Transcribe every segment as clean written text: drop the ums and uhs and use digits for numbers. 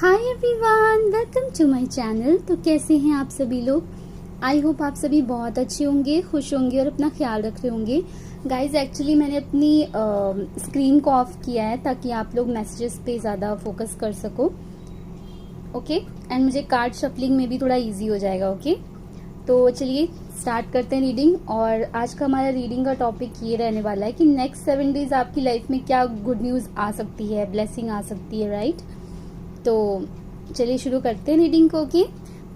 Hi everyone, welcome to my channel. तो कैसे हैं आप सभी लोग? आई होप आप सभी बहुत अच्छे होंगे, खुश होंगे और अपना ख्याल रख रहे होंगे। गाइज एक्चुअली मैंने अपनी स्क्रीन को ऑफ किया है ताकि आप लोग मैसेजेस पे ज़्यादा फोकस कर सको। ओके एंड मुझे कार्ड शफलिंग में भी थोड़ा इजी हो जाएगा। ओके तो चलिए स्टार्ट करते हैं रीडिंग। और आज का हमारा रीडिंग का टॉपिक ये रहने वाला है कि नेक्स्ट 7 डेज आपकी लाइफ में क्या गुड न्यूज़ आ सकती है, ब्लेसिंग आ सकती है, राइट। तो चलिए शुरू करते हैं रीडिंग को। ओके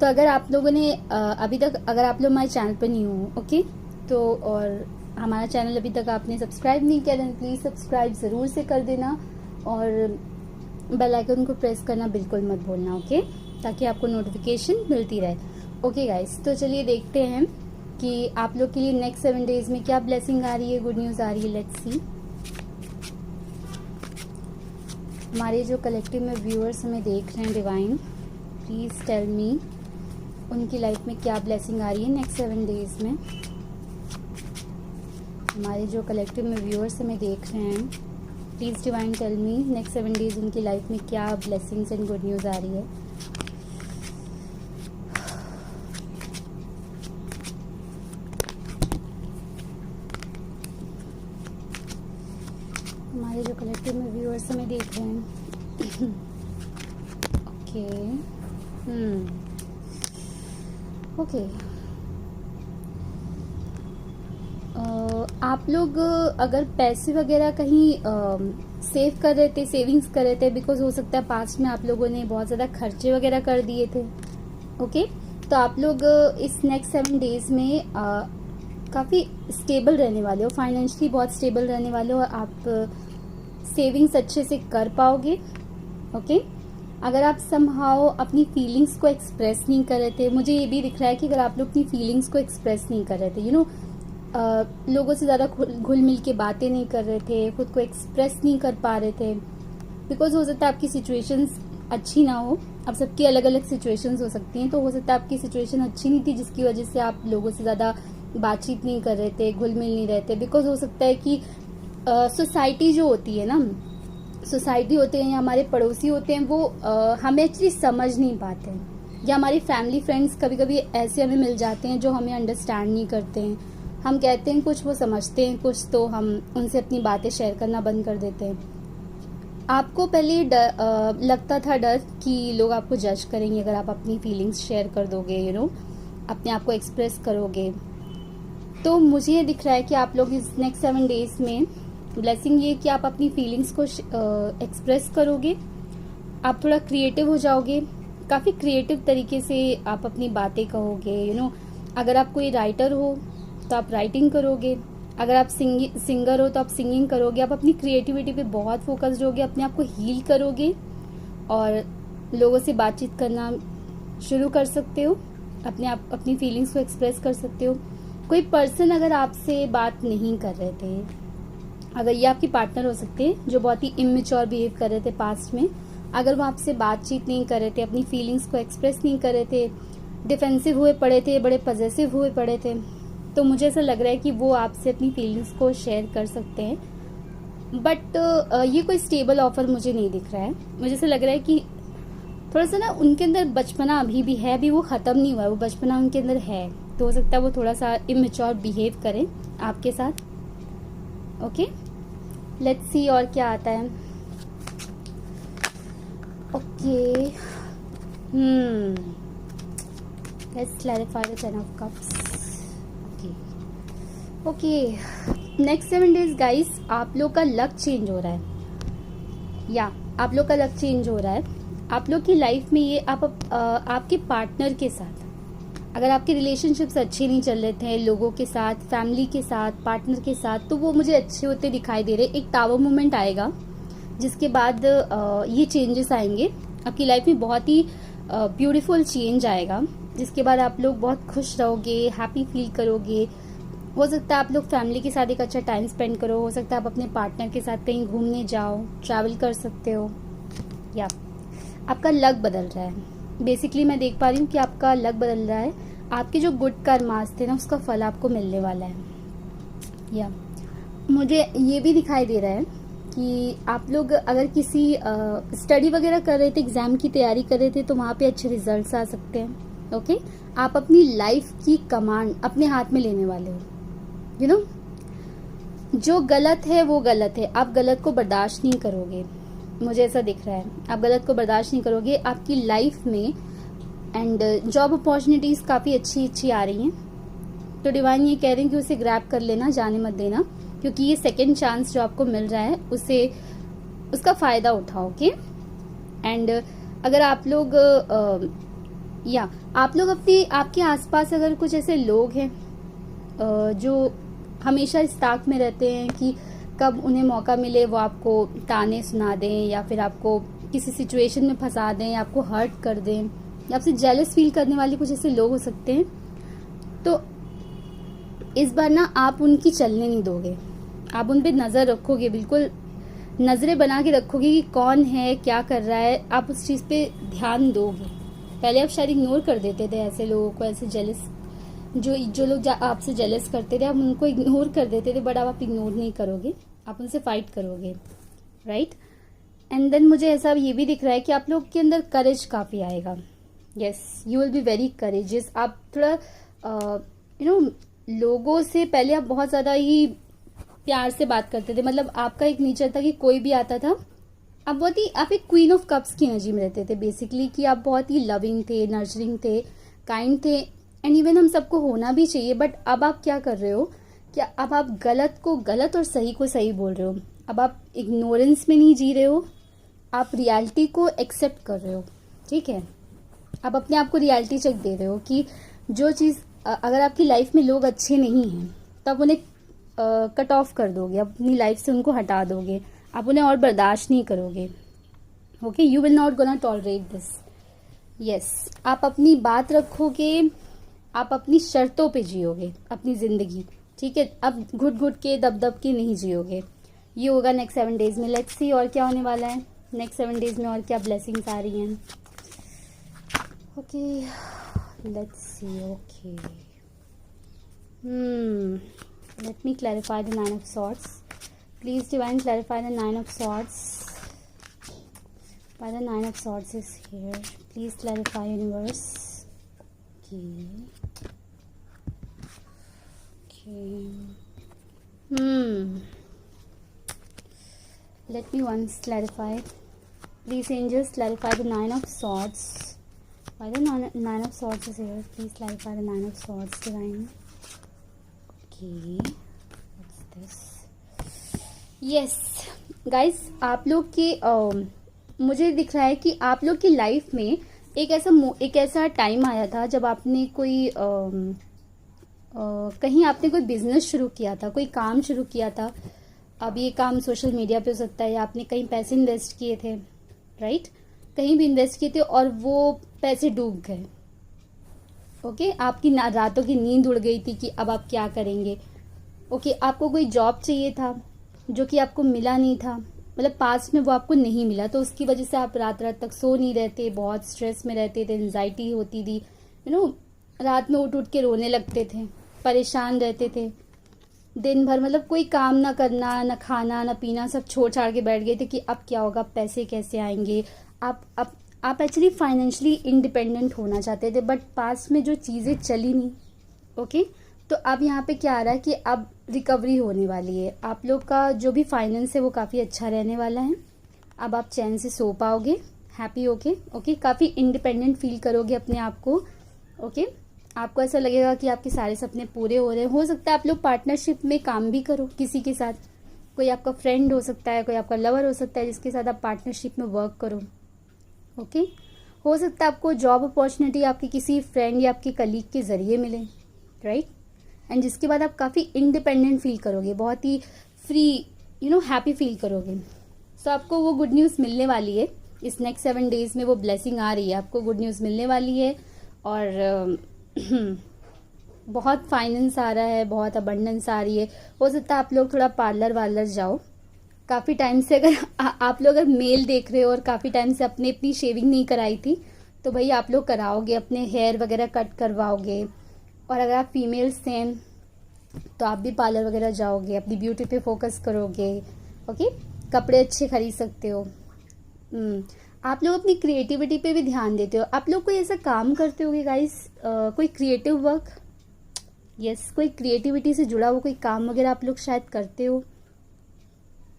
तो अगर आप लोगों ने अभी तक अगर आप लोग हमारे चैनल पर न्यू हो, ओके तो और हमारा चैनल अभी तक आपने सब्सक्राइब नहीं किया देन प्लीज़ सब्सक्राइब ज़रूर से कर देना और बेल आइकन को प्रेस करना बिल्कुल मत भूलना। ओके ताकि आपको नोटिफिकेशन मिलती रहे। ओके गाइस तो चलिए देखते हैं कि आप लोग के लिए नेक्स्ट 7 डेज में क्या ब्लेसिंग आ रही है, गुड न्यूज़ आ रही है। लेट्स सी हमारे जो कलेक्टिव में व्यूअर्स हमें देख रहे हैं, डिवाइन प्लीज़ टेल मी उनकी लाइफ में क्या ब्लेसिंग आ रही है नेक्स्ट 7 डेज में। हमारे जो कलेक्टिव में व्यूअर्स हमें देख रहे हैं, please divine tell me next 7 days उनकी लाइफ में क्या ब्लेसिंग्स एंड गुड न्यूज़ आ रही है। हमारे जो कलेक्टिव में व्यूअर्स हमें देख रहे हैं ओके आप लोग अगर पैसे वगैरह कहीं सेव कर रहे थे, सेविंग्स कर रहे थे, बिकॉज हो सकता है पास्ट में आप लोगों ने बहुत ज़्यादा खर्चे वगैरह कर दिए थे। ओके तो आप लोग इस नेक्स्ट 7 डेज में काफ़ी स्टेबल रहने वाले हो, फाइनेंशियली बहुत स्टेबल रहने वाले हो। आप सेविंग्स अच्छे से कर पाओगे। ओके अगर आप समहाउ अपनी फीलिंग्स को एक्सप्रेस नहीं कर रहे थे, मुझे ये भी दिख रहा है कि अगर आप लोग अपनी फीलिंग्स को एक्सप्रेस नहीं कर रहे थे, लोगों से ज़्यादा घुल मिल के बातें नहीं कर रहे थे, खुद को एक्सप्रेस नहीं कर पा रहे थे, बिकॉज हो सकता है आपकी सिचुएशंस अच्छी ना हो। अब सबकी अलग अलग सिचुएशंस हो सकती हैं, तो हो सकता है आपकी सिचुएशन अच्छी नहीं थी जिसकी वजह से आप लोगों से ज़्यादा बातचीत नहीं कर रहे थे, घुल मिल नहीं रहे थे। बिकॉज हो सकता है कि सोसाइटी जो होती है ना, सोसाइटी होते हैं या हमारे पड़ोसी होते हैं, वो हमें एक्चुअली समझ नहीं पाते हैं, या हमारी फैमिली फ्रेंड्स कभी कभी ऐसे हमें मिल जाते हैं जो हमें अंडरस्टैंड नहीं करते हैं। हम कहते हैं कुछ, वो समझते हैं कुछ, तो हम उनसे अपनी बातें शेयर करना बंद कर देते हैं। आपको पहले लगता था डर कि लोग आपको जज करेंगे अगर आप अपनी फीलिंग्स शेयर कर दोगे, अपने आप को एक्सप्रेस करोगे। तो मुझे ये दिख रहा है कि आप लोग इस नेक्स्ट 7 डेज में ब्लेसिंग ये कि आप अपनी फीलिंग्स को एक्सप्रेस करोगे, आप थोड़ा क्रिएटिव हो जाओगे, काफ़ी क्रिएटिव तरीके से आप अपनी बातें कहोगे। अगर आप कोई राइटर हो तो आप राइटिंग करोगे, अगर आप सिंगर हो तो आप सिंगिंग करोगे। आप अपनी क्रिएटिविटी पे बहुत फोकस्ड होगे, अपने आप को हील करोगे और लोगों से बातचीत करना शुरू कर सकते हो, अपनी फीलिंग्स को एक्सप्रेस कर सकते हो। कोई पर्सन अगर आपसे बात नहीं कर रहे थे, अगर ये आपकी पार्टनर हो सकते हैं जो बहुत ही इमेच्योर बिहेव कर रहे थे पास्ट में, अगर वो आपसे बातचीत नहीं कर रहे थे, अपनी फीलिंग्स को एक्सप्रेस नहीं कर रहे थे, डिफेंसिव हुए पड़े थे, बड़े पजेसिव हुए पड़े थे, तो मुझे ऐसा लग रहा है कि वो आपसे अपनी फीलिंग्स को शेयर कर सकते हैं। बट ये कोई स्टेबल ऑफर मुझे नहीं दिख रहा है। मुझे ऐसा लग रहा है कि थोड़ा सा ना उनके अंदर बचपना अभी भी है, अभी वो ख़त्म नहीं हुआ है, वो बचपना उनके अंदर है, तो हो सकता है वो थोड़ा सा इमेच्योर बिहेव करें आपके साथ। ओके लेट्स सी और क्या आता है। Okay let's clarify the 10 of cups. Okay next 7 days guys आप लोग का लक चेंज हो रहा है, या आप लोग का लक चेंज हो रहा है। आप लोग की लाइफ में ये आपके पार्टनर के साथ, अगर आपके रिलेशनशिप्स अच्छे नहीं चल रहे थे लोगों के साथ, फैमिली के साथ, पार्टनर के साथ, तो वो मुझे अच्छे होते दिखाई दे रहे। एक टावर मोमेंट आएगा जिसके बाद ये चेंजेस आएंगे आपकी लाइफ में, बहुत ही ब्यूटीफुल चेंज आएगा जिसके बाद आप लोग बहुत खुश रहोगे, हैप्पी फील करोगे। हो सकता है आप लोग फैमिली के साथ एक अच्छा टाइम स्पेंड करो, हो सकता है आप अपने पार्टनर के साथ कहीं घूमने जाओ, ट्रैवल कर सकते हो, या आपका लक बदल रहा है। बेसिकली मैं देख पा रही हूँ कि आपका लक बदल रहा है, आपके जो गुड कर्मास थे ना उसका फल आपको मिलने वाला है। या मुझे ये भी दिखाई दे रहा है कि आप लोग अगर किसी स्टडी वगैरह कर रहे थे, एग्जाम की तैयारी कर रहे थे, तो वहाँ पे अच्छे रिजल्ट्स आ सकते हैं। ओके, आप अपनी लाइफ की कमांड अपने हाथ में लेने वाले हो। यू नो, जो गलत है वो गलत है, आप गलत को बर्दाश्त नहीं करोगे। मुझे ऐसा दिख रहा है, आप गलत को बर्दाश्त नहीं करोगे आपकी लाइफ में। एंड जॉब अपॉर्चुनिटीज काफ़ी अच्छी आ रही हैं। तो डिवाइन ये कह रहे हैं कि उसे ग्रैब कर लेना, जाने मत देना, क्योंकि ये सेकेंड चांस जो आपको मिल रहा है उसे उसका फ़ायदा उठाओ। ओके, एंड अगर आप लोग आप लोग अपने आपके आसपास अगर कुछ ऐसे लोग हैं जो हमेशा इस ताक में रहते हैं कि कब उन्हें मौका मिले वो आपको ताने सुना दें, या फिर आपको किसी सिचुएशन में फंसा दें, या आपको हर्ट कर दें, या आपसे जेलस फील करने वाले कुछ ऐसे लोग हो सकते हैं, तो इस बार ना आप उनकी चलने नहीं दोगे। आप उन पे नज़र रखोगे, बिल्कुल नज़रें बना के रखोगे कि कौन है, क्या कर रहा है, आप उस चीज़ पे ध्यान दोगे। पहले आप शायद इग्नोर कर देते थे ऐसे लोगों को, ऐसे जेलस जो लोग आपसे जेलस करते थे, आप उनको इग्नोर कर देते थे, बट अब आप इग्नोर नहीं करोगे, आप उनसे फाइट करोगे, राइट। एंड देन मुझे ऐसा ये भी दिख रहा है कि आप लोग के अंदर करेज काफ़ी आएगा। Yes, you will be very courageous. आप थोड़ा लोगों से पहले आप बहुत ज़्यादा ही प्यार से बात करते थे, मतलब आपका एक नेचर था कि कोई भी आता था आप एक क्वीन ऑफ कप्स की एनर्जी में रहते थे बेसिकली, कि आप बहुत ही लविंग थे, नर्चरिंग थे, काइंड थे, एंड इवन हम सबको होना भी चाहिए। बट अब आप क्या कर रहे हो, क्या अब आप गलत को गलत और सही को सही बोल रहे हो। अब आप इग्नोरेंस में नहीं जी रहे हो, आप रियलिटी को एक्सेप्ट कर रहे हो। ठीक है, आप अपने आप को रियलिटी चेक दे रहे हो कि जो चीज़ अगर आपकी लाइफ में लोग अच्छे नहीं हैं तो आप उन्हें कट ऑफ कर दोगे, अपनी लाइफ से उनको हटा दोगे, आप उन्हें और बर्दाश्त नहीं करोगे। Okay, you will not gonna tolerate this. Yes, आप अपनी बात रखोगे, आप अपनी शर्तों पे जियोगे अपनी जिंदगी। ठीक है, अब घुट घुट के दब दब के नहीं जियोगे। ये होगा नेक्स्ट 7 डेज में। लेट्स सी और क्या होने वाला है नेक्स्ट 7 डेज में, और क्या ब्लेसिंग्स आ रही हैं। Okay, let's see. Okay, let me clarify the 9 of swords. Please divine clarify the 9 of swords. Why the 9 of swords is here? Please clarify universe. Okay. Let me once clarify. Please angels clarify the 9 of swords. Why the 9 of swords is here? Please clarify the 9 of swords divine. What's this? Yes guys, आप लोग के मुझे दिख रहा है कि आप लोग की लाइफ में एक ऐसा टाइम आया था जब आपने कोई कहीं आपने कोई बिजनेस शुरू किया था, कोई काम शुरू किया था। अब ये काम सोशल मीडिया पे हो सकता है, या आपने कहीं पैसे इन्वेस्ट किए थे, राइट, कहीं भी इन्वेस्ट किए थे और वो पैसे डूब गए। ओके, आपकी रातों की नींद उड़ गई थी कि अब आप क्या करेंगे। ओके, आपको कोई जॉब चाहिए था जो कि आपको मिला नहीं था, मतलब पास्ट में वो आपको नहीं मिला, तो उसकी वजह से आप रात रात तक सो नहीं रहते, बहुत स्ट्रेस में रहते थे, एंजाइटी होती थी, रात में उठ के रोने लगते थे, परेशान रहते थे दिन भर, मतलब कोई काम ना करना, ना खाना ना पीना, सब छोड़ छाड़ के बैठ गए थे कि अब क्या होगा, पैसे कैसे आएंगे। आप एक्चुअली फाइनेंशियली इंडिपेंडेंट होना चाहते थे, बट पास में जो चीज़ें चली नहीं। ओके, तो अब यहाँ पे क्या आ रहा है कि अब रिकवरी होने वाली है, आप लोग का जो भी फाइनेंस है वो काफ़ी अच्छा रहने वाला है। अब आप चैन से सो पाओगे, हैप्पी होके। ओके, काफ़ी इंडिपेंडेंट फील करोगे अपने आप को। ओके, आपको ऐसा लगेगा कि आपके सारे सपने पूरे हो रहे हैं। हो सकता है आप लोग पार्टनरशिप में काम भी करो किसी के साथ, कोई आपका फ्रेंड हो सकता है, कोई आपका लवर हो सकता है जिसके साथ आप पार्टनरशिप में वर्क करो। ओके, हो सकता है आपको जॉब अपॉर्चुनिटी आपके किसी फ्रेंड या आपके कलीग के जरिए मिले, राइट, एंड जिसके बाद आप काफ़ी इंडिपेंडेंट फील करोगे, बहुत ही फ्री हैप्पी फील करोगे। सो आपको वो गुड न्यूज़ मिलने वाली है इस नेक्स्ट 7 डेज में, वो ब्लेसिंग आ रही है, आपको गुड न्यूज़ मिलने वाली है। और बहुत फाइनेंस आ रहा है, बहुत अबंडेंस आ रही है। हो सकता है आप लोग थोड़ा पार्लर वार्लर जाओ, काफ़ी टाइम से अगर आप लोग अगर मेल देख रहे हो और काफ़ी टाइम से अपनी शेविंग नहीं कराई थी, तो भाई आप लोग कराओगे, अपने हेयर वगैरह कट करवाओगे। और अगर आप फीमेल्स हैं तो आप भी पार्लर वगैरह जाओगे, अपनी ब्यूटी पे फोकस करोगे। ओके, कपड़े अच्छे खरीद सकते हो। आप लोग अपनी क्रिएटिविटी पे भी ध्यान देते हो। आप लोग कोई ऐसा काम करते होगे गाइस, कोई क्रिएटिव वर्क, यस, कोई क्रिएटिविटी से जुड़ा हुआ कोई काम वगैरह आप लोग शायद करते हो।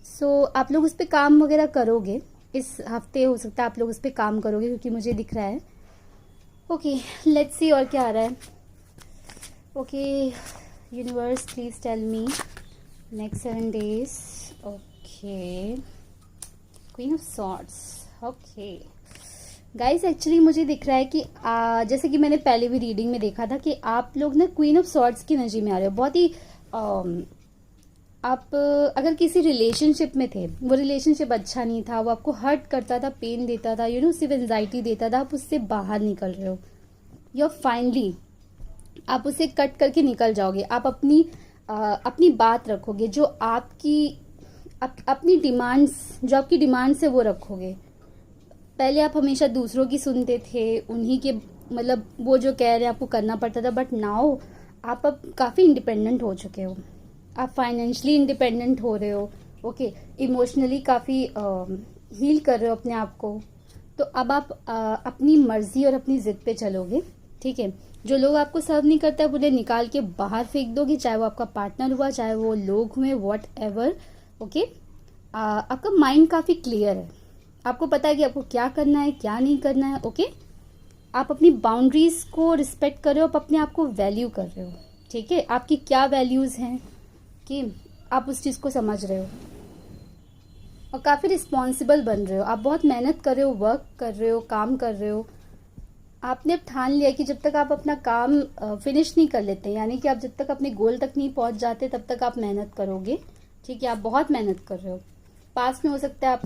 सो आप लोग उस पर काम वगैरह करोगे इस हफ्ते, हो सकता है आप लोग उस पर काम करोगे क्योंकि मुझे दिख रहा है। ओके, लेट्स सी और क्या आ रहा है। Okay universe, please tell me next 7 days। Okay, queen of swords. Okay guys, actually मुझे दिख रहा है कि जैसे कि मैंने पहले भी रीडिंग में देखा था कि आप लोग ना क्वीन ऑफ सॉर्ड्स की एनर्जी में आ रहे हो। बहुत ही आप अगर किसी रिलेशनशिप में थे, वो रिलेशनशिप अच्छा नहीं था, वो आपको हर्ट करता था, पेन देता था, सिर्फ एंजाइटी देता था, आप उससे बाहर निकल रहे हो। यू फाइनली आप उसे कट करके निकल जाओगे। आप अपनी बात रखोगे, जो अपनी डिमांड्स, जो आपकी डिमांड्स है वो रखोगे। पहले आप हमेशा दूसरों की सुनते थे, उन्हीं के मतलब वो जो कह रहे हैं आपको करना पड़ता था, बट नाउ आप अब काफ़ी इंडिपेंडेंट हो चुके हो। आप फाइनेंशियली इंडिपेंडेंट हो रहे हो, ओके, इमोशनली काफ़ी हील कर रहे हो अपने आप को। तो अब आप अपनी मर्जी और अपनी जिद पे चलोगे, ठीक है। जो लोग आपको सर्व नहीं करते आप उन्हें निकाल के बाहर फेंक दोगे, चाहे वो आपका पार्टनर हुआ, चाहे वो लोग हुए, वॉट एवर, ओके। आपका माइंड काफ़ी क्लियर है, आपको पता है कि आपको क्या करना है, क्या नहीं करना है, ओके। आप अपनी बाउंड्रीज को रिस्पेक्ट कर रहे हो, आप अपने आप को वैल्यू कर रहे हो, ठीक है। आपकी क्या वैल्यूज हैं कि आप उस चीज़ को समझ रहे हो और काफ़ी रिस्पॉन्सिबल बन रहे हो। आप बहुत मेहनत कर रहे हो, वर्क कर रहे हो, काम कर रहे हो। आपने अब ठान लिया कि जब तक आप अपना काम फिनिश नहीं कर लेते, यानी कि आप जब तक अपने गोल तक नहीं पहुंच जाते तब तक आप मेहनत करोगे, ठीक है। आप बहुत मेहनत कर रहे हो। पास्ट में हो सकता है आप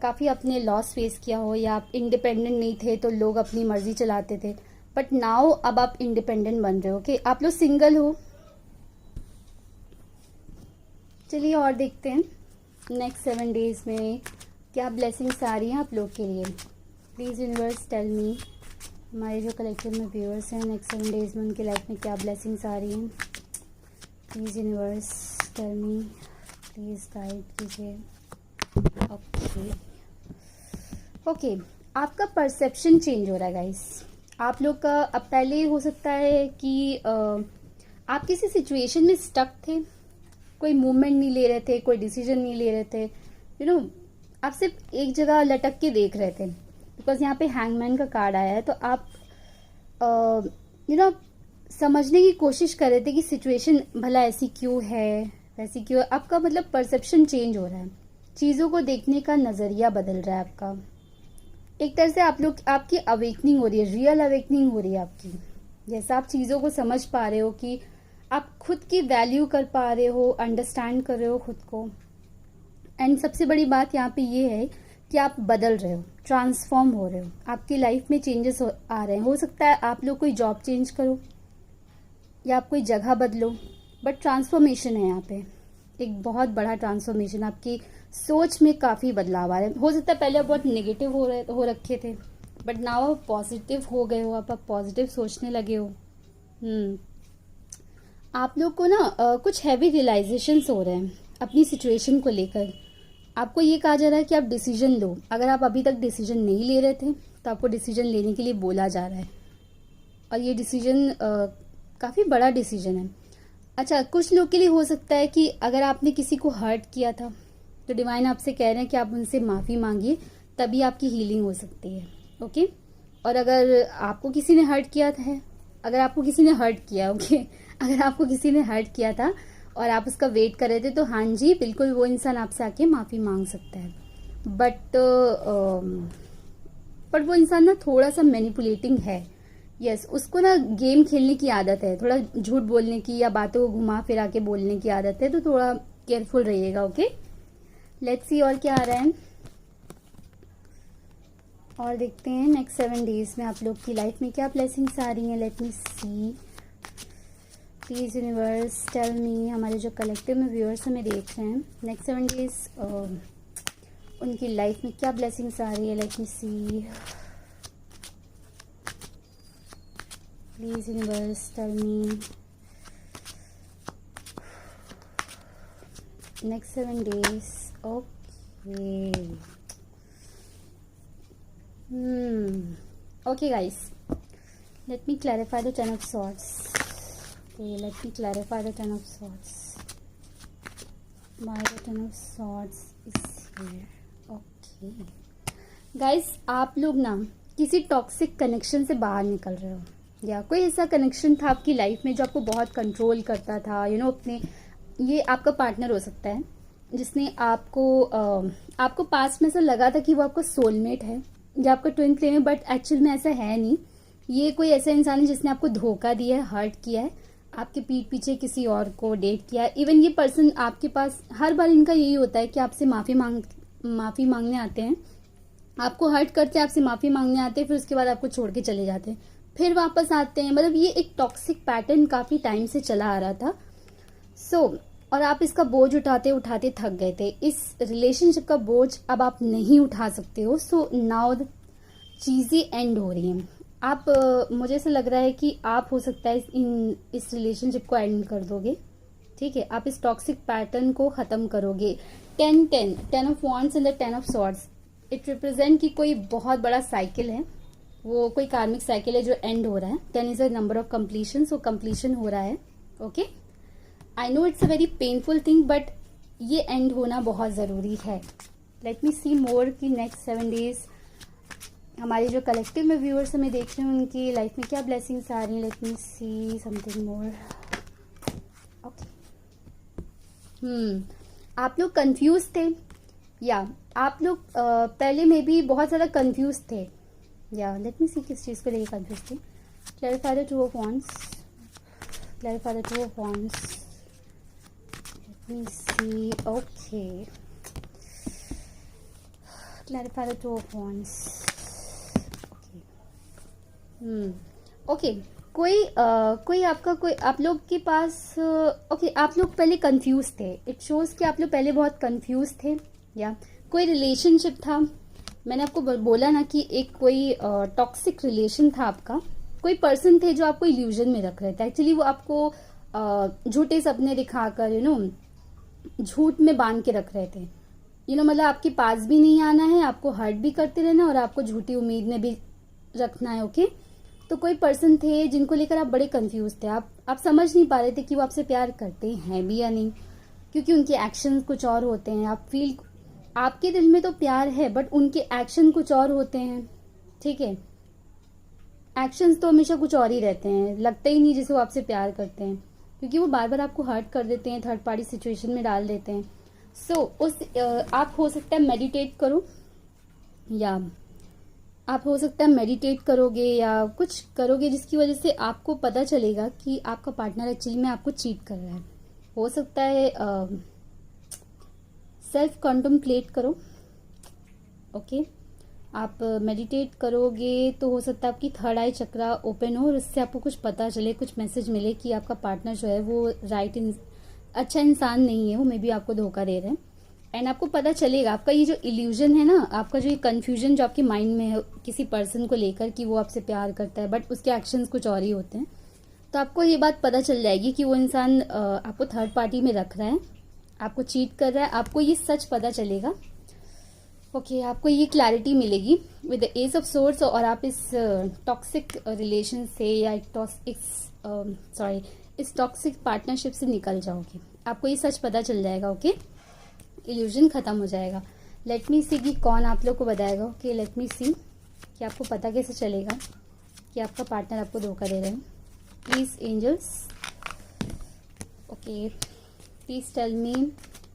काफ़ी अपने लॉस फेस किया हो, या आप इंडिपेंडेंट नहीं थे तो लोग अपनी मर्जी चलाते थे, बट नाउ अब आप इंडिपेंडेंट बन रहे हो, ओके। आप लोग सिंगल हो। चलिए और देखते हैं नेक्स्ट 7 days में क्या ब्लेसिंग्स आ रही हैं आप लोग के लिए। प्लीज़ यूनिवर्स टेल मी, हमारे जो कलेक्टिव में व्यूअर्स हैं नेक्स्ट 7 days में उनकी लाइफ में क्या ब्लेसिंग्स आ रही हैं। Please universe tell me, please guide कीजिए। ओके, आपका परसेप्शन चेंज हो रहा है गाइस। आप लोग का अब पहले हो सकता है कि आप किसी सिचुएशन में स्टक थे, कोई मूवमेंट नहीं ले रहे थे, कोई डिसीजन नहीं ले रहे थे, आप सिर्फ एक जगह लटक के देख रहे थे। बिकॉज यहाँ पे हैंगमैन का कार्ड आया है, तो आप समझने की कोशिश कर रहे थे कि सिचुएशन भला ऐसी क्यों है, वैसी क्यों है। आपका मतलब परसेप्शन चेंज हो रहा है, चीज़ों को देखने का नज़रिया बदल रहा है आपका। एक तरह से आपकी अवेकनिंग हो रही है, रियल अवेकनिंग हो रही है आपकी। जैसा आप चीज़ों को समझ पा रहे हो कि आप खुद की वैल्यू कर पा रहे हो, अंडरस्टैंड कर रहे हो खुद को। एंड सबसे बड़ी बात यहाँ पे ये है कि आप बदल रहे हो, ट्रांसफॉर्म हो रहे हो, आपकी लाइफ में चेंजेस आ रहे हैं। हो सकता है आप लोग कोई जॉब चेंज करो या आप कोई जगह बदलो, बट ट्रांसफॉर्मेशन है यहाँ पे, एक बहुत बड़ा ट्रांसफॉर्मेशन। आपकी सोच में काफ़ी बदलाव आ रहे हैं। हो सकता है पहले आप बहुत नेगेटिव हो रखे थे, बट नाउ आप पॉजिटिव हो गए हो, आप पॉजिटिव सोचने लगे हो। आप लोग को ना कुछ हैवी रियलाइजेशंस हो रहे हैं अपनी सिचुएशन को लेकर। आपको ये कहा जा रहा है कि आप डिसीजन लो। अगर आप अभी तक डिसीजन नहीं ले रहे थे तो आपको डिसीजन लेने के लिए बोला जा रहा है, और ये डिसीजन काफ़ी बड़ा डिसीजन है। अच्छा, कुछ लोग के लिए हो सकता है कि अगर आपने किसी को हर्ट किया था तो डिवाइन आपसे कह रहे हैं कि आप उनसे माफ़ी मांगिए, तभी आपकी हीलिंग हो सकती है, ओके। और अगर आपको किसी ने हर्ट किया था, अगर आपको किसी ने हर्ट किया, ओके, अगर आपको किसी ने हर्ट किया था और आप उसका वेट कर रहे थे, तो हाँ जी बिल्कुल वो इंसान आपसे आके माफ़ी मांग सकता है। बट वो इंसान ना थोड़ा सा मैनिपुलेटिंग है। यस, उसको ना गेम खेलने की आदत है, थोड़ा झूठ बोलने की या बातों को घुमा फिरा के बोलने की आदत है, तो थोड़ा केयरफुल रहिएगा, ओके। लेट्स सी और क्या आ रहा है, और देखते हैं नेक्स्ट 7 days में आप लोग की लाइफ में क्या ब्लेसिंग्स आ रही हैं। Let me see, please universe tell me, हमारे जो कलेक्टिव में व्यूअर्स हमें देख रहे हैं नेक्स्ट 7 days उनकी लाइफ में क्या ब्लेसिंग्स आ रही है। Let me see, please universe tell me next 7 days। Okay, Okay guys, let me clarify the Ten of Swords. Okay, let me clarify the Ten of Swords. Why the Ten of Swords is here? Okay guys, आप लोग ना किसी toxic connection से बाहर निकल रहे हो, या कोई ऐसा कनेक्शन था आपकी लाइफ में जो आपको बहुत कंट्रोल करता था, अपने, ये आपका पार्टनर हो सकता है जिसने आपको पास्ट में ऐसा लगा था कि वो आपका सोलमेट है या आपका ट्विन फ्लेम है, बट एक्चुअल में ऐसा है नहीं। ये कोई ऐसा इंसान है जिसने आपको धोखा दिया है, हर्ट किया है, आपके पीठ पीछे किसी और को डेट किया है। इवन ये पर्सन आपके पास हर बार इनका यही होता है कि आपसे माफी मांगने आते हैं, आपको हर्ट करते हैं, आपसे माफी मांगने आते हैं, फिर उसके बाद आपको छोड़ के चले जाते हैं, फिर वापस आते हैं। मतलब ये एक टॉक्सिक पैटर्न काफी टाइम से चला आ रहा था। और आप इसका बोझ उठाते उठाते थक गए थे। इस रिलेशनशिप का बोझ अब आप नहीं उठा सकते हो। सो नाउ चीजें एंड हो रही हैं। मुझे ऐसा लग रहा है कि आप हो सकता है इस रिलेशनशिप को एंड कर दोगे। ठीक है, आप इस टॉक्सिक पैटर्न को खत्म करोगे। 10 of wands and the 10 of swords, it represent कि कोई बहुत बड़ा साइकिल है, वो कोई कार्मिक साइकिल है जो एंड हो रहा है। 10 is a number of completion, so completion हो रहा है। Okay, I know it's a very painful thing, but ये एंड होना बहुत जरूरी है। लेट मी सी मोर कि नेक्स्ट 7 डेज हमारे जो कलेक्टिव में व्यूअर्स हमें देख रहे हैं उनकी लाइफ में क्या ब्लेसिंग्स आ रही हैं। Let me see something more. Okay, आप लोग कंफ्यूज थे, या आप लोग पहले में भी बहुत ज्यादा कंफ्यूज थे, या लेट मी सी किस चीज को लेकर कंफ्यूज थे। Clarify the 2 of wands, clarify the 2 of wands. Let me see. Okay. Clarify the 2 of Wands. Okay. Okay. कोई आप लोग के पास ओके आप लोग पहले कंफ्यूज थे। इट शोज कि आप लोग पहले बहुत कंफ्यूज थे, या कोई रिलेशनशिप था। मैंने आपको बोला ना कि एक कोई टॉक्सिक रिलेशन था आपका। कोई पर्सन थे जो आपको इल्यूजन में रख रहे थे। एक्चुअली वो आपको झूठे सपने दिखाकर झूठ में बांध के रख रहे थे। मतलब आपके पास भी नहीं आना है, आपको हर्ट भी करते रहना और आपको झूठी उम्मीद में भी रखना है। ओके, तो कोई पर्सन थे जिनको लेकर आप बड़े कंफ्यूज थे। आप समझ नहीं पा रहे थे कि वो आपसे प्यार करते हैं भी या नहीं, क्योंकि उनके एक्शन कुछ और होते हैं। आपके दिल में तो प्यार है, बट उनके एक्शन कुछ और होते हैं। ठीक है, एक्शंस तो हमेशा कुछ और ही रहते हैं, लगता ही नहीं जैसे वो आपसे प्यार करते हैं, क्योंकि वो बार बार आपको हर्ट कर देते हैं, थर्ड पार्टी सिचुएशन में डाल देते हैं। आप हो सकता है मेडिटेट करो, या आप हो सकता है मेडिटेट करोगे या कुछ करोगे जिसकी वजह से आपको पता चलेगा कि आपका पार्टनर एक्चुअली में आपको चीट कर रहा है। हो सकता है सेल्फ कॉन्टम्पलेट करो। ओके, आप मेडिटेट करोगे तो हो सकता है आपकी थर्ड आई चक्रा ओपन हो और उससे आपको कुछ पता चले, कुछ मैसेज मिले कि आपका पार्टनर जो है वो अच्छा इंसान नहीं है, वो मे बी आपको धोखा दे रहे हैं। एंड आपको पता चलेगा आपका ये जो इल्यूजन है ना, आपका जो ये कंफ्यूजन जो आपके माइंड में है किसी पर्सन को लेकर कि वो आपसे प्यार करता है बट उसके एक्शंस कुछ और ही होते हैं, तो आपको ये बात पता चल जाएगी कि वो इंसान आपको थर्ड पार्टी में रख रहा है, आपको चीट कर रहा है। आपको ये सच पता चलेगा। ओके, आपको ये क्लैरिटी मिलेगी with the ace of swords, और आप इस टॉक्सिक रिलेशन से या इस टॉक्सिक पार्टनरशिप से निकल जाओगे। आपको ये सच पता चल जाएगा। ओके, इल्यूजन खत्म हो जाएगा। लेट मी सी कि कौन आप लोग को बताएगा। ओके, लेट मी सी कि आपको पता कैसे चलेगा कि आपका पार्टनर आपको धोखा दे रहे हैं। Please angels, okay please tell me,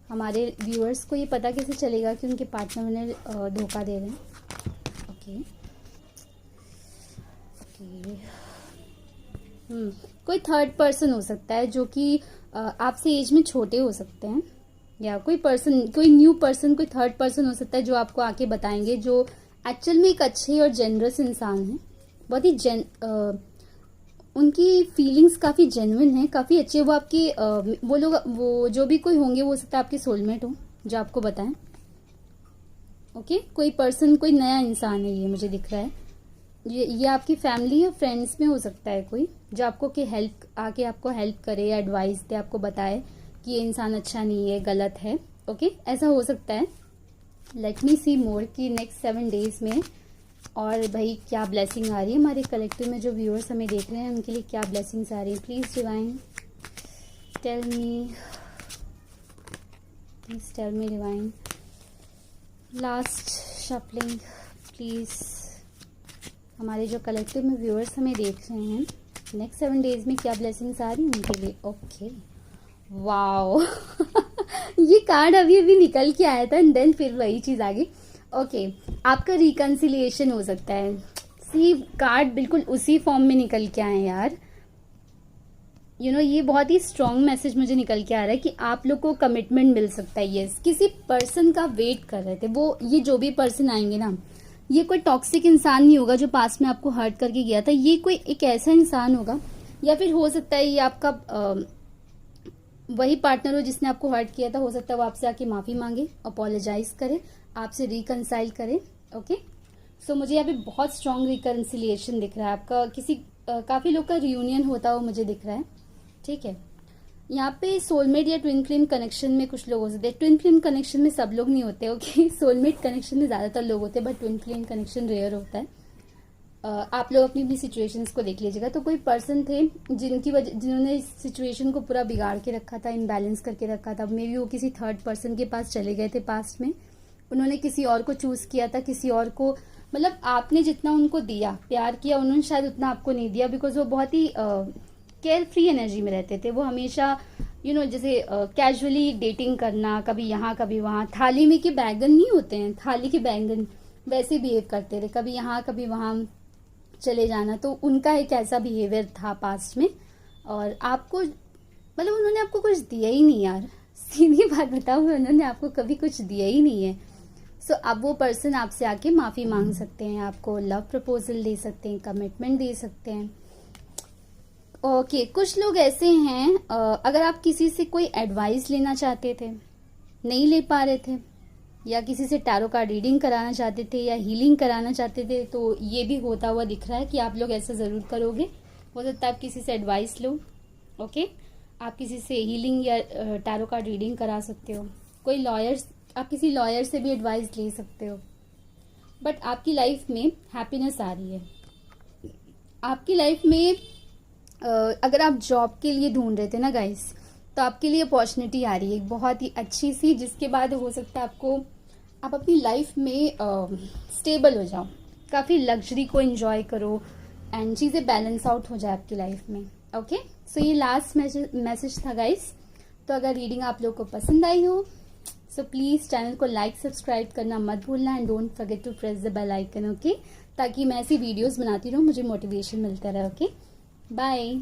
हमारे व्यूअर्स को ये पता कैसे चलेगा कि उनके पार्टनर उन्हें धोखा दे रहे हैं। ओके ओके, कोई थर्ड पर्सन हो सकता है जो कि आपसे एज में छोटे हो सकते हैं, या कोई न्यू पर्सन, कोई थर्ड पर्सन हो सकता है जो आपको आके बताएंगे, जो एक्चुअल में एक अच्छे और जेनरस इंसान है। बहुत ही उनकी फीलिंग्स काफी जेन्युइन है, काफी अच्छे। वो आपकी वो जो भी कोई होंगे वो हो सकता है आपके सोलमेट हो जो आपको बताएं। ओके, कोई पर्सन, कोई नया इंसान है, ये मुझे दिख रहा है। ये आपकी फैमिली या फ्रेंड्स में हो सकता है कोई जो आपको आपको हेल्प करे या एडवाइस दे, आपको बताए कि ये इंसान अच्छा नहीं है, गलत है। ओके, ऐसा हो सकता है। लेट मी सी मोर कि नेक्स्ट 7 डेज में और भाई क्या ब्लेसिंग आ रही है हमारे कलेक्टिव में। जो व्यूअर्स हमें देख रहे हैं उनके लिए क्या ब्लेसिंग्स आ रही है। Please divine tell me, please tell me divine. Last shuffling please. हमारे जो कलेक्टिव में व्यूअर्स हमें देख रहे हैं नेक्स्ट 7 डेज में क्या ब्लेसिंग्स आ रही हैं उनके लिए। ओके वाओ ये कार्ड अभी अभी निकल के आया था एंड देन फिर वही चीज़ आ गई। ओके आपका रिकन्सिलिएशन हो सकता है। सी कार्ड बिल्कुल उसी फॉर्म में निकल के आए यार। ये बहुत ही स्ट्रॉन्ग मैसेज मुझे निकल के आ रहा है कि आप लोग को कमिटमेंट मिल सकता है। यस, किसी पर्सन का वेट कर रहे थे वो, ये जो भी पर्सन आएंगे ना, ये कोई टॉक्सिक इंसान नहीं होगा जो पास्ट में आपको हर्ट करके गया था। ये कोई एक ऐसा इंसान होगा, या फिर हो सकता है ये आपका वही पार्टनर हो जिसने आपको हर्ट किया था। हो सकता है वो आपसे आके माफी मांगे, अपोलोजाइज करे, आपसे रिकनसाइल करे। ओके सो मुझे यहाँ पे बहुत स्ट्रॉन्ग रिकन्सिलिएशन दिख रहा है आपका। काफी लोग का रियूनियन होता हुआ मुझे दिख रहा है। ठीक है, यहाँ पे सोलमेट या ट्विन फ्लेम कनेक्शन में कुछ लोग हो सकते हैं। ट्विन फ्लेम कनेक्शन में सब लोग नहीं होते। ओके सोलमेट कनेक्शन में ज्यादातर लोग होते हैं, but twin flame connection rare होता है। आप लोग अपनी अपनी सिचुएशंस को देख लीजिएगा। तो कोई पर्सन थे जिन्होंने इस सिचुएशन को पूरा बिगाड़ के रखा था, इम्बैलेंस करके रखा था। मे बी वो किसी थर्ड पर्सन के पास चले गए थे पास्ट में, उन्होंने किसी और को चूज किया था, किसी और को, मतलब आपने जितना उनको दिया, प्यार किया, उन्होंने शायद उतना आपको नहीं दिया। बिकॉज वो बहुत ही केयर फ्री एनर्जी में रहते थे। वो हमेशा जैसे कैजुअली डेटिंग करना, कभी यहाँ कभी वहाँ, थाली में के बैंगन नहीं होते हैं, थाली के बैंगन वैसे बिहेव करते थे, कभी यहाँ कभी वहाँ चले जाना। तो उनका एक ऐसा बिहेवियर था पास्ट में। और आपको मतलब उन्होंने आपको कुछ दिया ही नहीं यार, सीधी बात बताऊं, उन्होंने आपको कभी कुछ दिया ही नहीं है। सो अब वो पर्सन आपसे आके माफी मांग सकते हैं, आपको लव प्रपोजल दे सकते हैं, कमिटमेंट दे सकते हैं। ओके कुछ लोग ऐसे हैं, अगर आप किसी से कोई एडवाइस लेना चाहते थे, नहीं ले पा रहे थे, या किसी से टैरो कार्ड रीडिंग कराना चाहते थे, या हीलिंग कराना चाहते थे, तो ये भी होता हुआ दिख रहा है कि आप लोग ऐसा जरूर करोगे। हो सकता है आप किसी से एडवाइस लो। ओके आप किसी से हीलिंग या टैरो कार्ड रीडिंग करा सकते हो। कोई लॉयर्स, आप किसी लॉयर से भी एडवाइस ले सकते हो। बट आपकी लाइफ में हैप्पीनेस आ रही है। आपकी लाइफ में अगर आप जॉब के लिए ढूंढ रहे थे ना गाइस, तो आपके लिए अपॉर्चुनिटी आ रही है बहुत ही अच्छी सी, जिसके बाद हो सकता है आप अपनी लाइफ में स्टेबल हो जाओ, काफ़ी लग्जरी को एंजॉय करो एंड चीज़ें बैलेंस आउट हो जाए आपकी लाइफ में। ओके सो ये लास्ट मैसेज था गाइस। तो अगर रीडिंग आप लोग को पसंद आई हो सो प्लीज़ चैनल को लाइक सब्सक्राइब करना मत भूलना and don't forget to press the bell icon. Okay ताकि मैं ऐसी वीडियोस बनाती रहूँ, मुझे मोटिवेशन मिलता रहे। Okay bye.